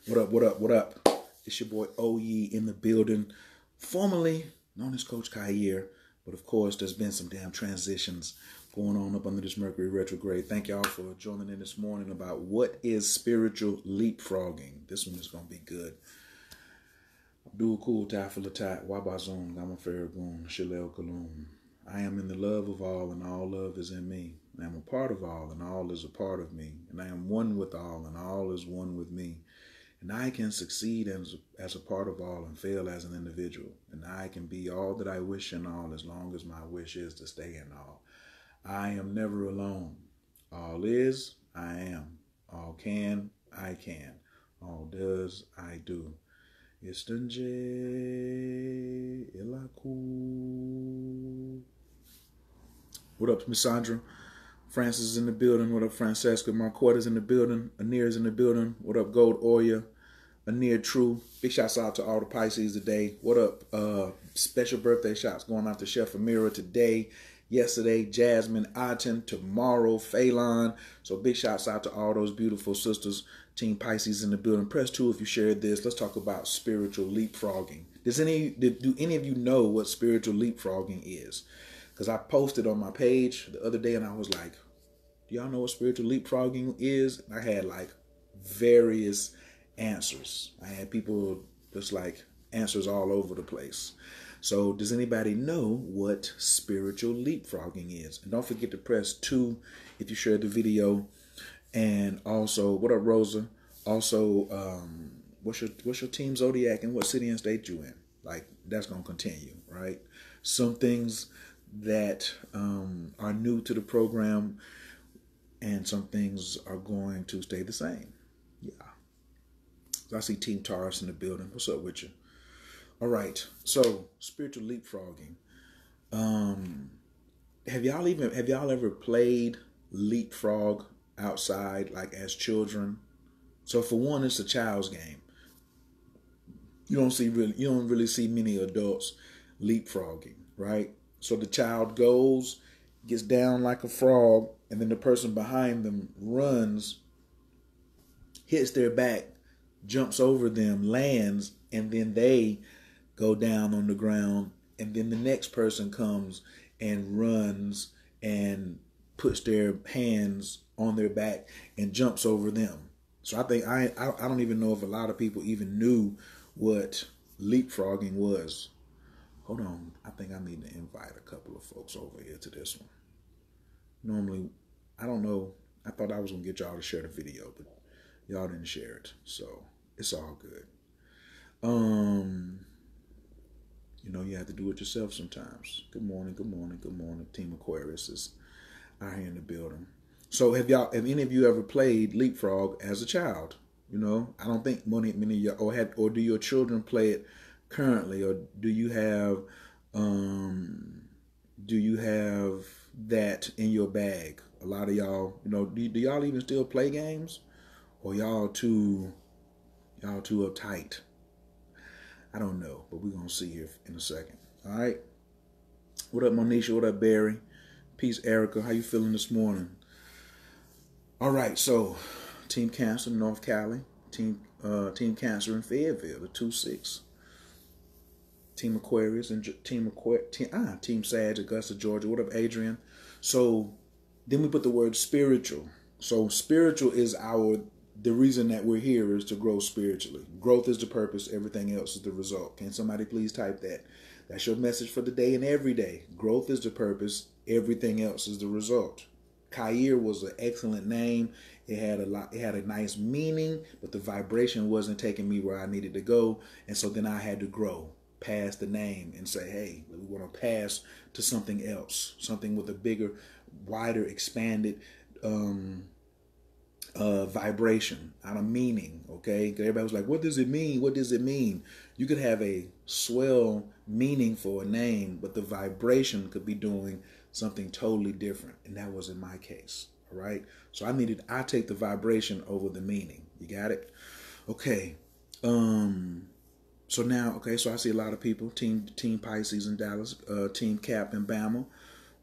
What up, what up, what up? It's your boy OE in the building, formerly known as Coach Khayr, but of course there's been some damn transitions going on up under this Mercury retrograde. Thank y'all for joining in this morning about what is spiritual leapfrogging. This one is going to be good. Abdul Kul Tafalatat, Wabazon, Gama Farragoon, Shalel Kaloon. I am in the love of all, and all love is in me. I am a part of all, and all is a part of me. And I am one with all, and all is one with me. And I can succeed as a part of all and fail as an individual. And I can be all that I wish in all as long as my wish is to stay in all. I am never alone. All is, I am. All can, I can. All does, I do. Istanje ilaku. What up, Miss Sandra? Francis is in the building. What up, Francesca? Marquette is in the building. Anir is in the building. What up, Gold Oya? Anir True. Big shouts out to all the Pisces today. What up? Special birthday shots going out to Chef Amira today, yesterday, Jasmine Aten, tomorrow, Phelan. So big shouts out to all those beautiful sisters. Team Pisces in the building. Press 2 if you shared this. Let's talk about spiritual leapfrogging. Do any of you know what spiritual leapfrogging is? Because I posted on my page the other day and I was like, do y'all know what spiritual leapfrogging is? I had like various answers. I had people just like answers all over the place. So does anybody know what spiritual leapfrogging is? And don't forget to press 2 if you shared the video. And also, what up, Rosa? Also, what's your team zodiac and what city and state you in? Like, that's going to continue, right? Some things that are new to the program and some things are going to stay the same. Yeah. I see Team Taurus in the building. What's up with you? All right. So, spiritual leapfrogging. Have y'all ever played leapfrog outside, like as children? So for one, it's a child's game. You don't really see many adults leapfrogging, right? So the child goes, gets down like a frog, and then the person behind them runs, hits their back, jumps over them, lands, and then they go down on the ground, and then the next person comes and runs and puts their hands on their back and jumps over them. So I think I don't even know if a lot of people even knew what leapfrogging was. Hold on, I think I need to invite a couple of folks over here to this one. Normally, I don't know. I thought I was gonna get y'all to share the video, but y'all didn't share it, so it's all good. You have to do it yourself sometimes. Good morning, good morning, good morning. Team Aquarius is out here in the building. So have any of you ever played leapfrog as a child? I don't think many of you, or do your children play it currently, or do you have that in your bag? A lot of y'all, do y'all even still play games, or y'all too uptight? I don't know, but we're gonna see here in a second. All right. What up, Monisha? What up, Barry? Peace, Erica. How you feeling this morning? All right, so Team Cancer, North Cali. Team Cancer in Fayetteville, the 2-6. Team Aquarius and Team Sag, Augusta, Georgia. What up, Adrian? So then we put the word spiritual. So spiritual is the reason that we're here is to grow spiritually. Growth is the purpose. Everything else is the result. Can somebody please type that? That's your message for the day and every day. Growth is the purpose. Everything else is the result. Khayr was an excellent name. It had a nice meaning, but the vibration wasn't taking me where I needed to go. And so then I had to grow past the name and say, hey, we want to pass to something else, something with a bigger, wider, expanded vibration, out of meaning, okay? Because everybody was like, what does it mean? What does it mean? You could have a swell meaning for a name, but the vibration could be doing something totally different. And that was in my case, all right? So I take the vibration over the meaning. You got it? Okay. So I see a lot of people, Team Pisces in Dallas, Team Cap in Bama.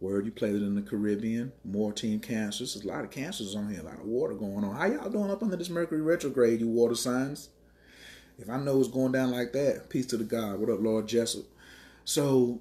Word, you played it in the Caribbean. More Team Cancers. There's a lot of Cancers on here. A lot of water going on. How y'all doing up under this Mercury retrograde, you water signs? If I know it's going down like that, peace to the God. What up, Lord Jessup? So,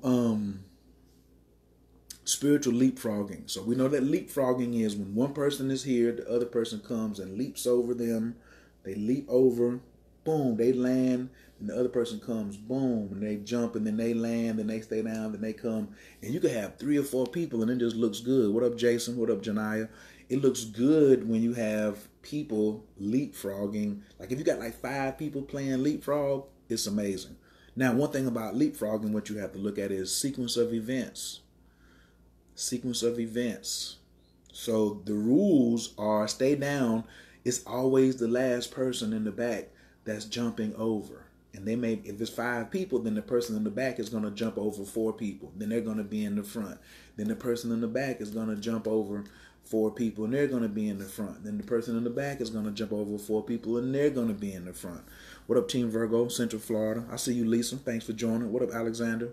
spiritual leapfrogging. So we know that leapfrogging is when one person is here, the other person comes and leaps over them. They leap over, boom, they land, and the other person comes, boom, and they jump, and then they land, then they stay down, then they come. And you could have 3 or 4 people, and it just looks good. What up, Jason? What up, Janiyah? It looks good when you have people leapfrogging. Like if you got like 5 people playing leapfrog, it's amazing. Now, one thing about leapfrogging, what you have to look at is sequence of events. Sequence of events. So the rules are stay down. It's always the last person in the back that's jumping over. And they may, if it's 5 people, then the person in the back is going to jump over 4 people. Then they're going to be in the front. Then the person in the back is going to jump over 4 people and they're going to be in the front. Then the person in the back is going to jump over 4 people and they're going to be in the front. What up, Team Virgo, Central Florida? I see you, Lisa. Thanks for joining. What up, Alexander?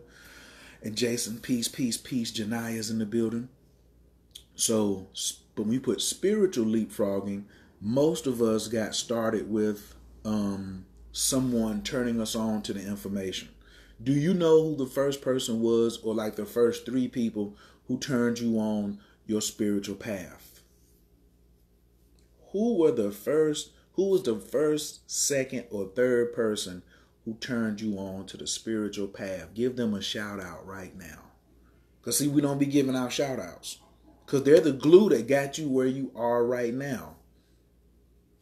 And Jason, peace, peace, peace. Janiah's in the building. So, but when we put spiritual leapfrogging, most of us got started with someone turning us on to the information. Do you know who the first person was, or like the first 3 people who turned you on your spiritual path? Who was the first, 2nd, or 3rd person who turned you on to the spiritual path? Give them a shout out right now. Because see, we don't be giving out shout outs. Because they're the glue that got you where you are right now.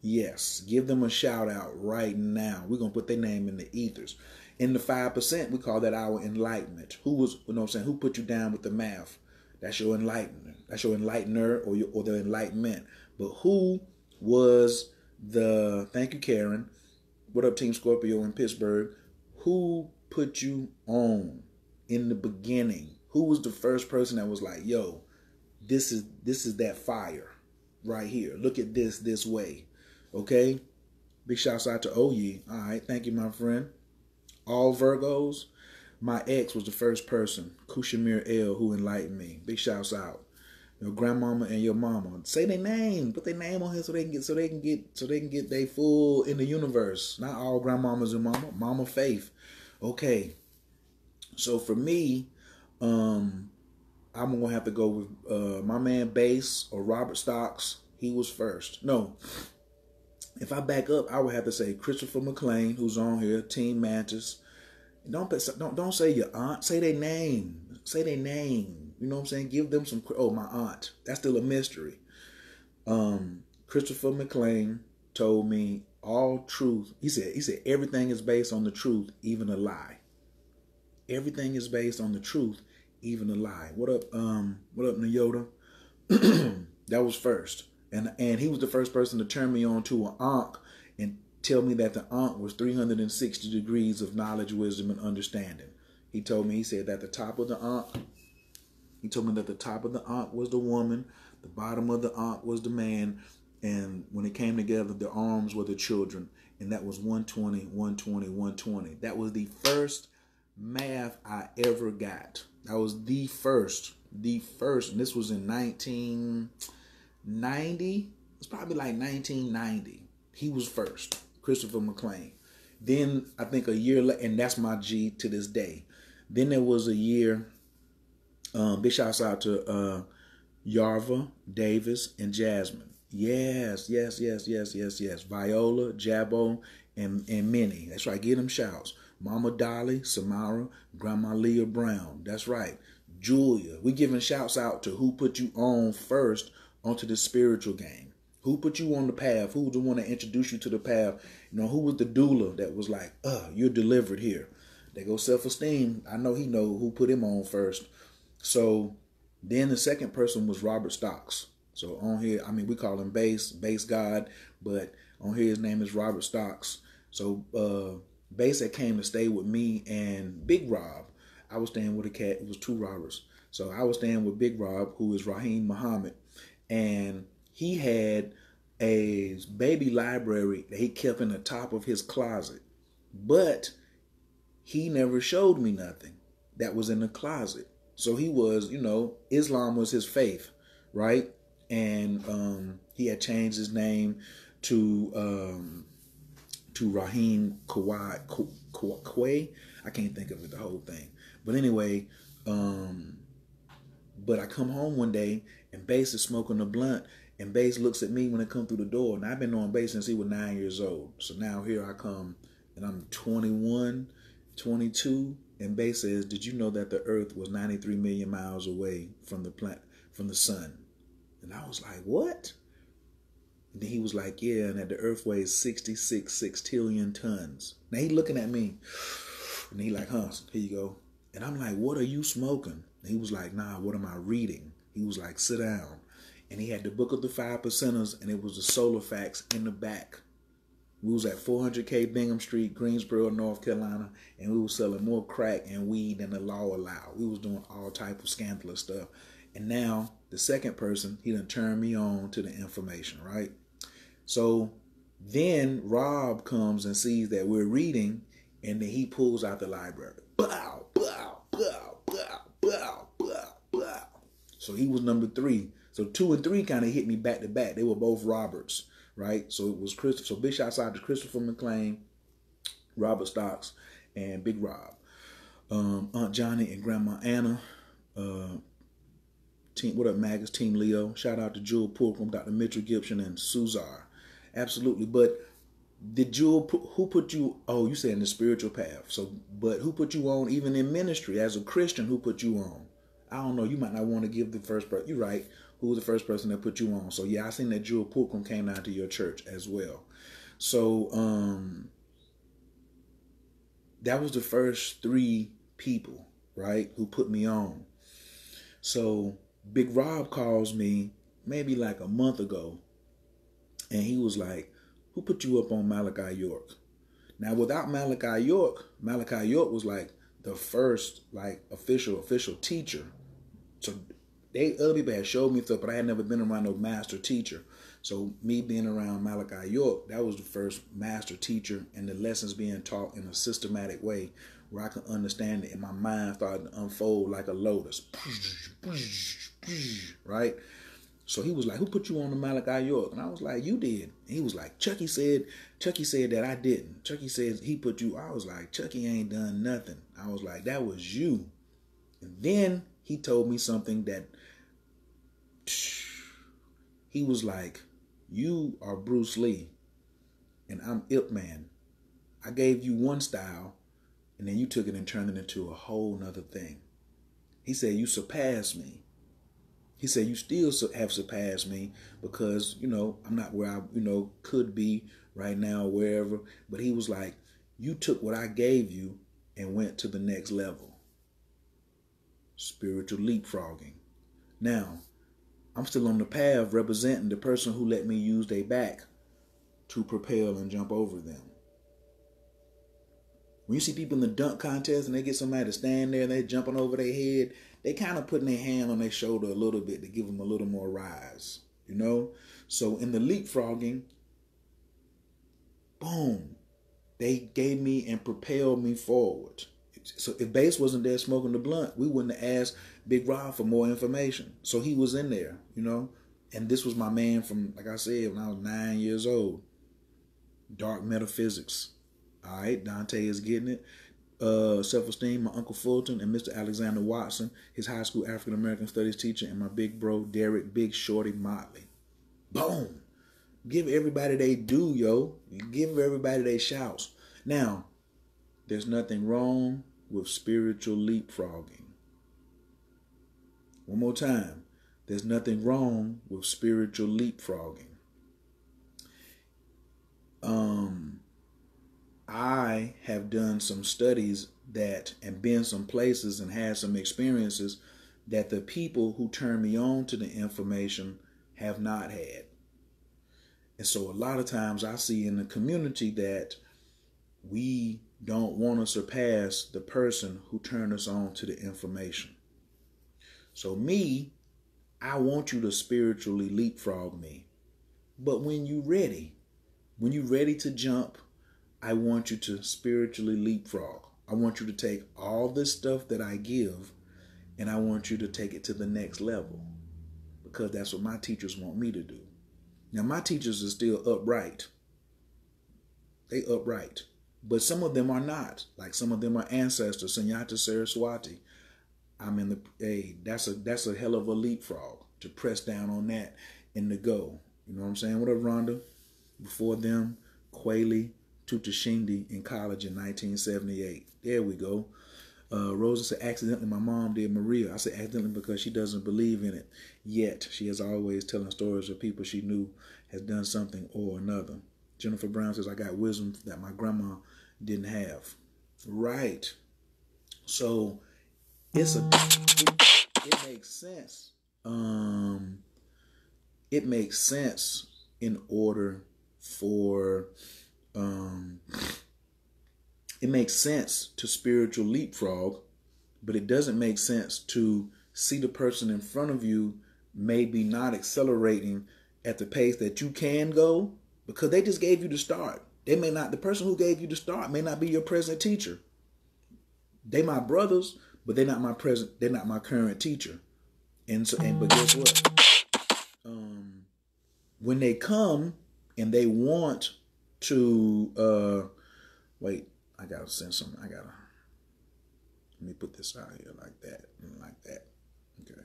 Yes, give them a shout out right now. We're going to put their name in the ethers. In the 5%, we call that our enlightenment. Who was, you know what I'm saying, who put you down with the math? That's your enlightenment. That's your enlightener or the enlightenment. But who was the, thank you, Karen. What up, Team Scorpio in Pittsburgh? Who put you on in the beginning? Who was the first person that was like, yo, this is that fire right here. Look at this way. Okay? Big shouts out to Oye. All right. Thank you, my friend. All Virgos. My ex was the first person, Kushamir L, who enlightened me. Big shouts out. Your grandmama and your mama. Say their name. Put their name on here so they can get their full in the universe. Not all grandmamas and mama. Mama Faith. Okay. So for me, I'm gonna have to go with my man Bass or Robert Stocks. He was first. No. If I back up, I would have to say Christopher McLean, who's on here, Team Mantis. Don't say your aunt. Say their name. Say their name. You know what I'm saying? Give them some. Oh, my aunt. That's still a mystery. Christopher McLean told me all truth. He said everything is based on the truth, even a lie. Everything is based on the truth, even a lie. What up, Nayota? That was first. And he was the first person to turn me on to an Ankh and tell me that the Ankh was 360 degrees of knowledge, wisdom, and understanding. He said that the top of the Ankh, he told me that the top of the Ankh was the woman, the bottom of the Ankh was the man, and when it came together, the arms were the children. And that was 120, 120, 120. That was the first math I ever got. That was the first. And this was in 1990. It's probably like 1990. He was first, Christopher McLean. Then I think a year later, and that's my G to this day. Then there was a year, big shouts out to Yarva, Davis, and Jasmine. Yes. Viola, Jabbo, and Minnie. That's right, give them shouts. Mama Dolly, Samara, Grandma Leah Brown. That's right. Julia. We giving shouts out to who put you on first onto the spiritual game. Who put you on the path? Who was the one that introduced you to the path? You know, who was the doula that was like, you're delivered here. They go self-esteem. I know he know who put him on first. So then the second person was Robert Stocks. So on here, I mean, we call him Bass God, but on here his name is Robert Stocks. So Bass that came to stay with me and Big Rob. I was staying with a cat. It was 2 Roberts. So I was staying with Big Rob, who is Raheem Muhammad. And he had a baby library that he kept in the top of his closet. But he never showed me nothing that was in the closet. So he was, you know, Islam was his faith, right? And he had changed his name to to Raheem Kwei. I can't think of it, the whole thing. But anyway, but I come home one day and Bass is smoking a blunt, and Bass looks at me when I come through the door. And I've been knowing Bass since he was 9 years old. So now here I come, and I'm 21, 22, and Bass says, "Did you know that the Earth was 93 million miles away from the sun?" And I was like, "What?" And then he was like, "Yeah, and that the Earth weighs 66 sextillion tons." Now he looking at me, and he like, "Huh, here you go." And I'm like, "What are you smoking?" And he was like, "Nah, what am I reading?" He was like, "Sit down." And he had the book of the 5 percenters, and it was the solar facts in the back. We was at 400K Bingham Street, Greensboro, North Carolina, and we was selling more crack and weed than the law allowed. We was doing all type of scandalous stuff. And now the second person, he done turned me on to the information, right? So then Rob comes and sees that we're reading, and then he pulls out the library. Bow, bow, bow, bow, bow, bow, bow. So he was number 3. So 2 and 3 kind of hit me back to back. They were both Roberts, right? So it was Christopher. So big shouts out to Christopher McLean, Robert Stocks, and Big Rob. Aunt Johnny and Grandma Anna. What up, Magus? Team Leo. Shout out to Jewel Pulcrum, Dr. Mitchell Gibson, and Suzar. Absolutely. But did Jewel, who put you, oh, you said in the spiritual path. So, but who put you on even in ministry as a Christian? Who put you on? I don't know. You might not want to give the first person. You're right. Who was the first person that put you on? So yeah, I seen that Jewel Pulcrum came down to your church as well. So that was the first 3 people, right, who put me on. So Big Rob calls me maybe like a month ago, and he was like, "Who put you up on Malachi York?" Now, without Malachi York was like the first like official teacher. So other people had showed me stuff, but I had never been around no master teacher. So me being around Malachi York, that was the first master teacher, and the lessons being taught in a systematic way where I could understand it, and my mind started to unfold like a lotus. Right? So he was like, "Who put you on to Malachi York?" And I was like, "You did." And he was like, Chucky said that I didn't. Chucky says he put you. I was like, "Chucky ain't done nothing." I was like, "That was you." And then he told me something that he was like, "You are Bruce Lee and I'm Ip Man. I gave you one style and then you took it and turned it into a whole nother thing." He said, "You surpassed me." He said, "You still have surpassed me because, I'm not where I, could be right now or wherever." But he was like, "You took what I gave you and went to the next level." Spiritual leapfrogging. Now, I'm still on the path representing the person who let me use their back to propel and jump over them. When you see people in the dunk contest and they get somebody to stand there and they're jumping over their head, they kind of putting their hand on their shoulder a little bit to give them a little more rise, So in the leapfrogging, boom, they gave me and propelled me forward. So if Bass wasn't there smoking the blunt, we wouldn't have asked Big Rob for more information. So he was in there, And this was my man from, like I said, when I was 9 years old. Dark metaphysics. All right, Dante is getting it. Self-esteem, my Uncle Fulton and Mr. Alexander Watson, his high school African-American studies teacher, and my big bro, Derek Big Shorty Motley. Boom. Give everybody they due, yo. Give everybody they shouts. Now, there's nothing wrong with spiritual leapfrogging. One more time. There's nothing wrong with spiritual leapfrogging. I have done some studies and been some places and had some experiences that the people who turn me on to the information have not had. And so a lot of times I see in the community that we don't want to surpass the person who turned us on to the information. So I want you to spiritually leapfrog me. But when you're ready to jump, I want you to spiritually leapfrog. I want you to take all this stuff that I give and I want you to take it to the next level, because that's what my teachers want me to do. Now, my teachers are still upright. They upright. But some of them are not. Like some of them are ancestors, Sunyata Saraswati. I'm in the, hey, that's a hell of a leapfrog to press down on that and to go. You know what I'm saying? What up, Rhonda? Before them, Quayle Tutashindi in college in 1978. There we go. Rosa said, accidentally, my mom did Maria. I said accidentally because she doesn't believe in it yet. She is always telling stories of people she knew has done something or another. Jennifer Brown says, I got wisdom that my grandma didn't have. Right. So it makes sense. It makes sense in order for it makes sense to spiritual leapfrog, but it doesn't make sense to see the person in front of you maybe not accelerating at the pace that you can go because they just gave you the start. They may not, the person who gave you the start may not be your present teacher. They my brothers, but they're not my current teacher. But guess what? When they come and they want to wait, I gotta send something. Let me put this out here like that and like that. Okay.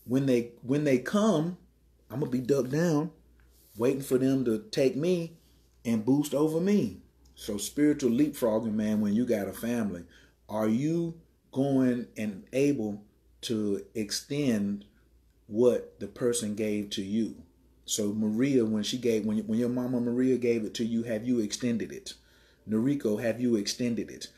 When they come, I'm gonna be ducked down, waiting for them to take me and boost over me. So spiritual leapfrogging, man, when you got a family, are you going and able to extend what the person gave to you? So Maria, when your mama Maria gave it to you, have you extended it? Noriko, have you extended it?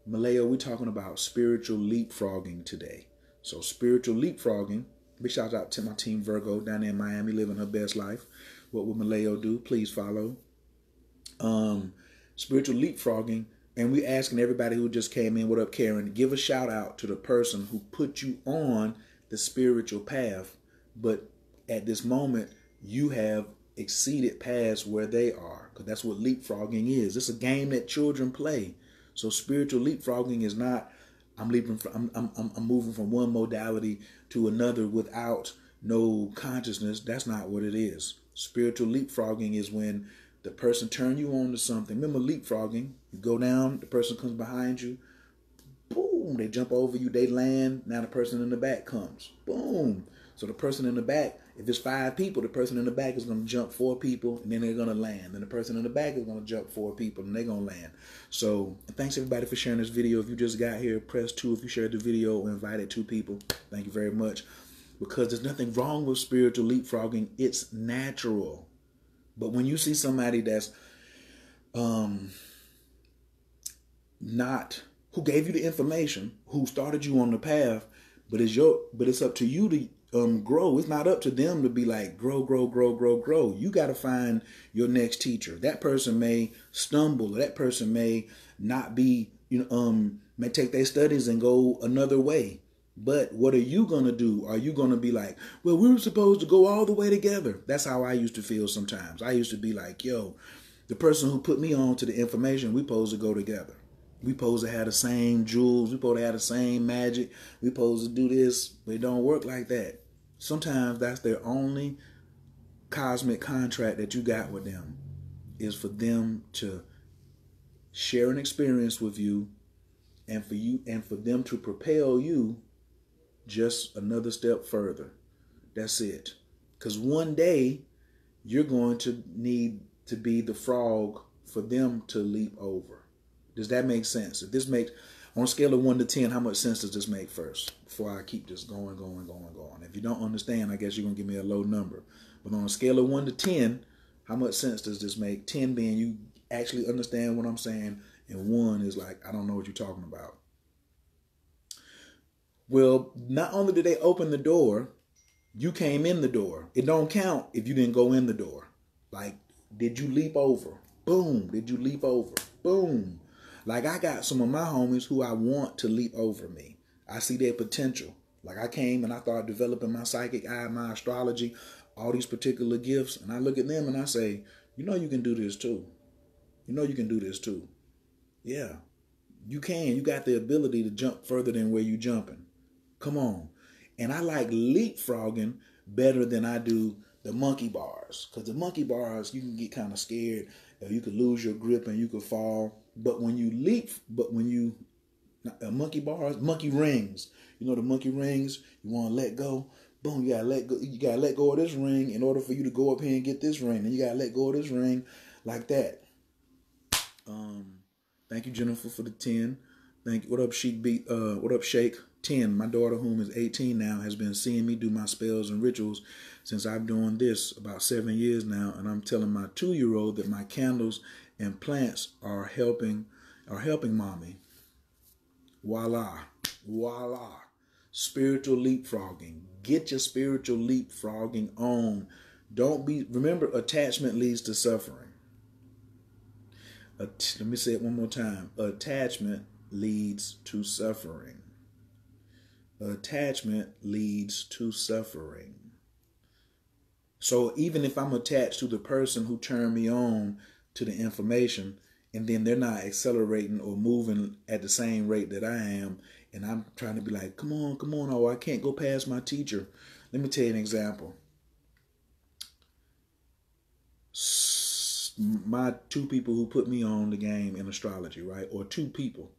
Malaya, we're talking about spiritual leapfrogging today. So spiritual leapfrogging, big shout out to my team Virgo down there in Miami living her best life. What would Malaya do? Please follow. Spiritual leapfrogging, and we asking everybody who just came in, what up, Karen? Give a shout out to the person who put you on the spiritual path, but at this moment, you have exceeded past where they are, because that's what leapfrogging is. It's a game that children play. So spiritual leapfrogging is not I'm moving from one modality to another without no consciousness. That's not what it is. Spiritual leapfrogging is when the person turn you on to something. Remember leapfrogging? You go down, the person comes behind you, boom, they jump over you, they land. Now the person in the back comes, boom. So the person in the back, if it's 5 people, the person in the back is going to jump 4 people, and then they're going to land. And the person in the back is going to jump 4 people, and they're going to land. So thanks everybody for sharing this video. If you just got here, press 2. If you shared the video or invited 2 people, thank you very much. Because there's nothing wrong with spiritual leapfrogging. It's natural. But when you see somebody that's not, who gave you the information, who started you on the path, but it's up to you to grow. It's not up to them to be like grow. You got to find your next teacher. That person may stumble. That person may not be, may take their studies and go another way. But what are you going to do? Are you going to be like, well, we were supposed to go all the way together? That's how I used to feel sometimes. I used to be like, yo, the person who put me on to the information, we supposed to go together. We supposed to have the same jewels. We supposed to have the same magic. We supposed to do this. But it don't work like that. Sometimes that's their only cosmic contract that you got with them, is for them to share an experience with you, and for them to propel you just another step further. That's it. Because one day you're going to need to be the frog for them to leap over. Does that make sense? If this makes, on a scale of 1 to 10, how much sense does this make first? Before I keep this going. If you don't understand, I guess you're going to give me a low number. But on a scale of 1 to 10, how much sense does this make? 10 being you actually understand what I'm saying, and 1 is like, I don't know what you're talking about. Well, not only did they open the door, you came in the door. It don't count if you didn't go in the door. Like, did you leap over? Boom. Did you leap over? Boom. Like, I got some of my homies who I want to leap over me. I see their potential. Like, I came and I started developing my psychic eye, my astrology, all these particular gifts. And I look at them and I say, you know you can do this too. You know you can do this too. Yeah, you can. You got the ability to jump further than where you jumping. Come on. And I like leapfrogging better than I do the monkey bars. Because the monkey bars, you can get kind of scared. You could lose your grip and you could fall. But when you monkey bars, monkey rings. You know the monkey rings. You want to let go. Boom, you gotta let go. You gotta let go of this ring in order for you to go up here and get this ring. And you gotta let go of this ring like that. Thank you, Jennifer, for the 10. Thank you. What up, Sheik Beat? What up, Shake? 10. My daughter, whom is 18 now, has been seeing me do my spells and rituals since I've doing this about 7 years now, and I'm telling my 2-year-old that my candles and plants are helping mommy. Voila. Voila. Spiritual leapfrogging. Get your spiritual leapfrogging on. Remember, attachment leads to suffering. Let me say it one more time. Attachment leads to suffering. Attachment leads to suffering. So even if I'm attached to the person who turned me on to the information, and then they're not accelerating or moving at the same rate that I am, and I'm trying to be like, come on, oh, I can't go past my teacher. Let me tell you an example. My 2 people who put me on the game in astrology, right? Or 2 people.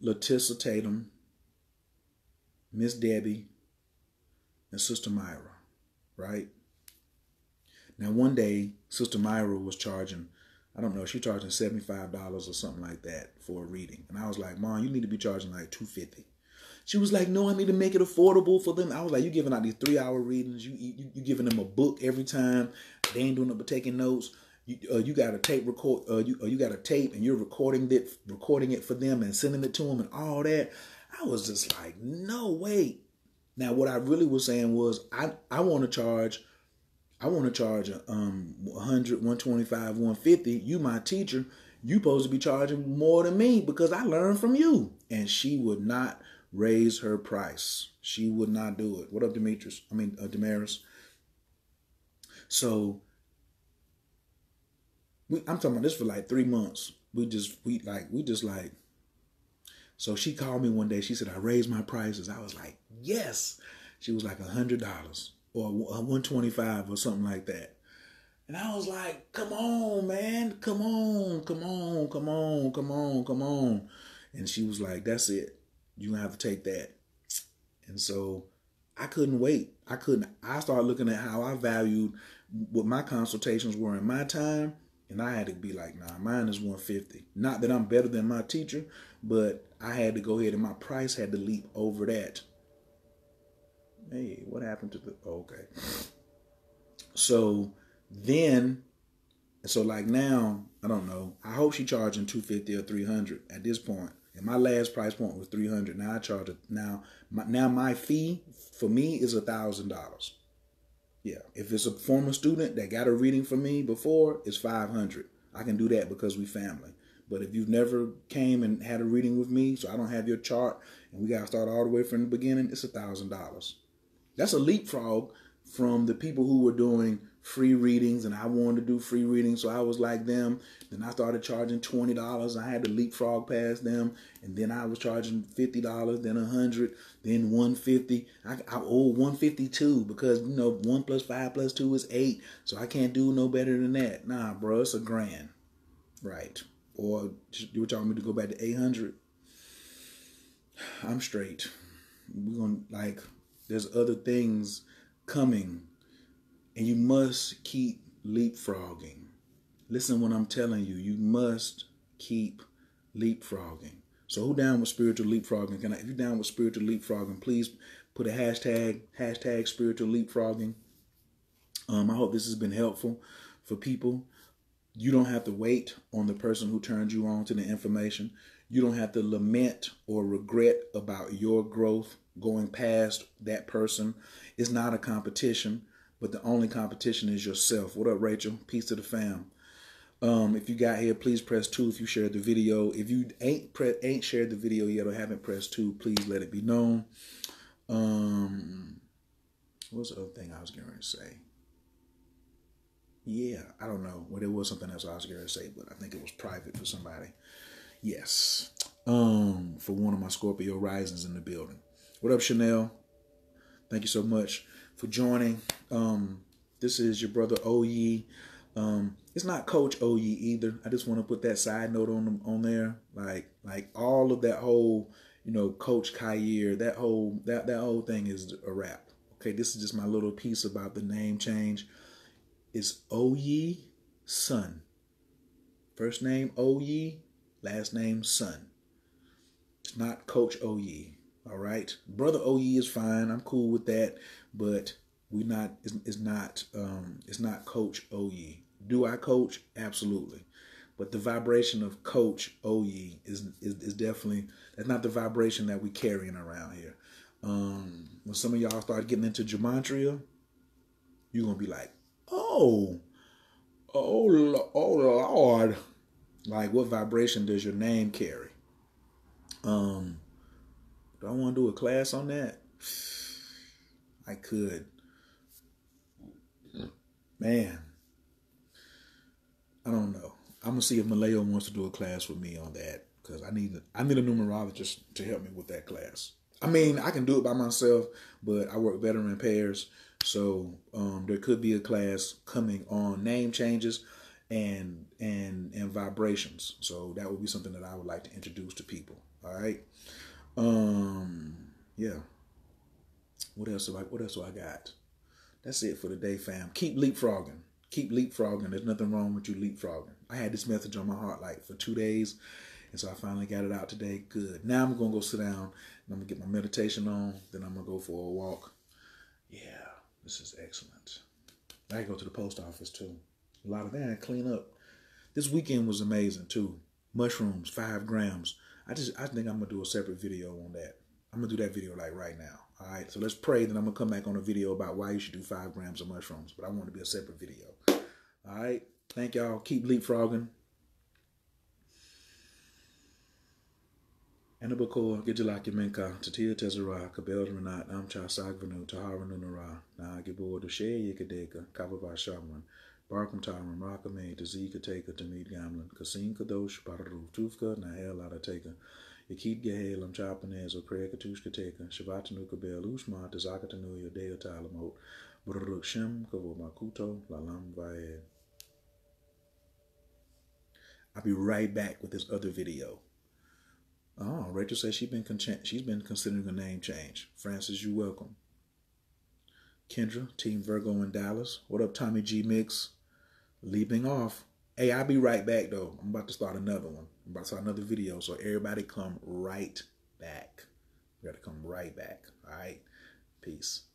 Letissa Tatum, Miss Debbie, and Sister Myra, right? Now, one day, Sister Myra was charging, I don't know, she charging $75 or something like that for a reading. And I was like, Mom, you need to be charging like $250. She was like, no, I need to make it affordable for them. I was like, you giving out these 3-hour readings. You giving them a book every time. They ain't doing nothing but taking notes. You got a tape record. You got a tape and you're recording it for them and sending it to them and all that. I was just like, no, wait. Now, what I really was saying was, I want to charge 100, 125, 150. You my teacher. You supposed to be charging more than me because I learned from you. And she would not raise her price. She would not do it. What up, Damaris? So I'm talking about this for like 3 months. So she called me one day. She said, I raised my prices. I was like, yes. She was like $100 or $125 or something like that. And I was like, come on, man. Come on. And she was like, that's it. You're going to have to take that. And so I couldn't wait. I started looking at how I valued what my consultations were in my time. And I had to be like, nah, mine is $150. Not that I'm better than my teacher, but I had to go ahead and my price had to leap over that. Hey, what happened to the... Okay. So like now, I don't know. I hope she charging $250 or $300 at this point. And my last price point was $300. Now I charge it. Now my fee for me is $1,000. Yeah. If it's a former student that got a reading from me before, it's $500. I can do that because we family. But if you've never came and had a reading with me, so I don't have your chart, and we got to start all the way from the beginning, it's $1,000. That's a leapfrog from the people who were doing free readings, and I wanted to do free readings, so I was like them. Then I started charging $20. I had to leapfrog past them, and then I was charging $50, then $100, then $150. I owe $152 because 1 + 5 + 2 is 8, so I can't do no better than that. Nah, bro, it's $1,000, right? Or you were telling me to go back to 800. I'm straight. We're gonna there's other things coming. And you must keep leapfrogging. Listen what I'm telling you. You must keep leapfrogging. So who down with spiritual leapfrogging? If you're down with spiritual leapfrogging, please put a hashtag spiritual leapfrogging. I hope this has been helpful for people. You don't have to wait on the person who turned you on to the information. You don't have to lament or regret about your growth going past that person. It's not a competition. But the only competition is yourself. What up, Rachel? Peace to the fam. If you got here, please press 2 if you shared the video. If you ain't shared the video yet or haven't pressed 2, please let it be known. What's the other thing I was going to say? Yeah, I don't know. Well, there was something else I was going to say, but I think it was private for somebody. Yes. For one of my Scorpio risings in the building. What up, Chanel? Thank you so much for joining. This is your brother Oye. It's not Coach Oye either. I just want to put that side note on there. Like all of that whole, Coach Khayr, that whole thing is a wrap. Okay, this is just my little piece about the name change. It's Oye Son. First name Oye, last name Son. It's not Coach Oye. All right, brother Oye is fine. I'm cool with that, but it's not Coach Oye. Do I coach? Absolutely. But the vibration of Coach Oye is definitely, that's not the vibration that we carrying around here. When some of y'all start getting into gematria, you're gonna be like, oh Lord. Like, what vibration does your name carry? Do I want to do a class on that? I could. Man, I don't know. I'm gonna see if Maleo wants to do a class with me on that, because I need a numerologist to help me with that class. I mean, I can do it by myself, but I work better in pairs. So there could be a class coming on name changes and vibrations. So that would be something that I would like to introduce to people. All right. Yeah. What else do I got? That's it for today, fam. Keep leapfrogging. Keep leapfrogging. There's nothing wrong with you leapfrogging. I had this message on my heart like for 2 days, and so I finally got it out today. Good. Now I'm gonna go sit down and I'm gonna get my meditation on. Then I'm gonna go for a walk. Yeah, this is excellent. I gotta go to the post office too. A lot of that clean up. This weekend was amazing too. Mushrooms, 5 grams. I think I'm gonna do a separate video on that. I'm gonna do that video like right now. All right. So let's pray. Then I'm gonna come back on a video about why you should do 5 grams of mushrooms. But I want it to be a separate video. All right. Thank y'all. Keep leapfrogging. Anabakor, Gijalaki Menka, Tatia Tezara, Kabel Renat, Amcha Sagvanu, Tahara Nunara, Na Gibor, Dushe Yakadeka, Kababa Shaman, Barkum Taran, Rakame, Tazika Taker, Tamid Gamlin, Kasim Kadosh, Bararu, Tufka, Nahel Adateka, Yakit Gahel, Amchapanez, Okrea Katushka Taker, Shavatanu Kabel, Ushma, Tazakatanu, Yadea Talamot, Buruk Shem, Kavo Makuto, Lalam Vaed. I'll be right back with this other video. Oh, Rachel says she's been considering a name change. Francis, you welcome. Kendra, Team Virgo in Dallas. What up, Tommy G Mix? Leaping off. Hey, I'll be right back though. I'm about to start another one. I'm about to start another video. So everybody come right back. We got to come right back. All right. Peace.